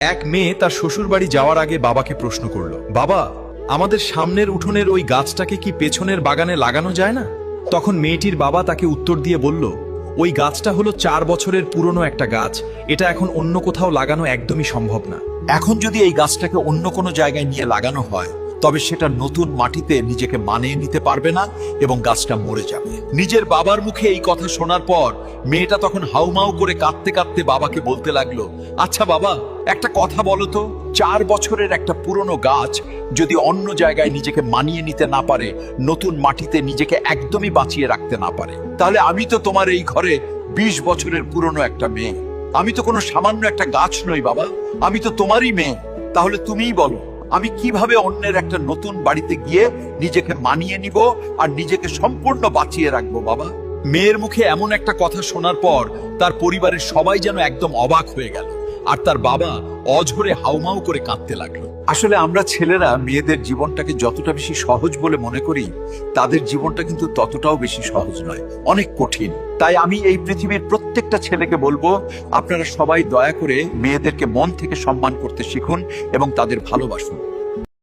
এক মেয়ে তার শ্বশুর বাড়ি যাওয়ার আগে বাবাকে প্রশ্ন করলো, বাবা, আমাদের সামনের উঠোনের ওই গাছটাকে কি পেছনের বাগানে লাগানো যায় না? তখন মেয়েটির বাবা তাকে উত্তর দিয়ে বলল, ওই গাছটা হলো 4 বছরের পুরনো একটা গাছ, এটা এখন অন্য কোথাও লাগানো একদমই সম্ভব না। এখন যদি এই গাছটাকে অন্য কোনো জায়গায় নিয়ে লাগানো হয়, তবে সেটা নতুন মাটিতে নিজেকে মানিয়ে নিতে পারবে না এবং গাছটা মরে যাবে। নিজের বাবার মুখে এই কথা শোনার পর মেয়েটা তখন হাউমাউ করে কাঁদতে কাঁদতে বাবাকে বলতে লাগলো, আচ্ছা বাবা, একটা কথা বলো তো, 4 বছরের একটা পুরনো গাছ যদি অন্য জায়গায় নিজেকে মানিয়ে নিতে না পারে, নতুন মাটিতে নিজেকে একদমই বাঁচিয়ে রাখতে না পারে, তাহলে আমি তো তোমার এই ঘরে 20 বছরের পুরনো একটা মেয়ে। আমি তো কোনো সামান্য একটা গাছ নই বাবা, আমি তো তোমারই মেয়ে। তাহলে তুমিই বলো, আমি কিভাবে অন্যের একটা নতুন বাড়িতে গিয়ে নিজেকে মানিয়ে নিব আর নিজেকে সম্পূর্ণ বাঁচিয়ে রাখবো বাবা? মেয়ের মুখে এমন একটা কথা শোনার পর তার পরিবারের সবাই যেন একদম অবাক হয়ে গেল, আর তার বাবা অঝরে হাউমাউ করে কাঁদতে লাগলো। আসলে আমরা ছেলেরা মেয়েদের জীবনটাকে যতটা বেশি সহজ বলে মনে করি, তাদের জীবনটা কিন্তু ততটাও বেশি সহজ নয়, অনেক কঠিন। তাই আমি এই পৃথিবীর প্রত্যেকটা ছেলেকে বলবো, আপনারা সবাই দয়া করে মেয়েদেরকে মন থেকে সম্মান করতে শিখুন এবং তাদের ভালোবাসুন।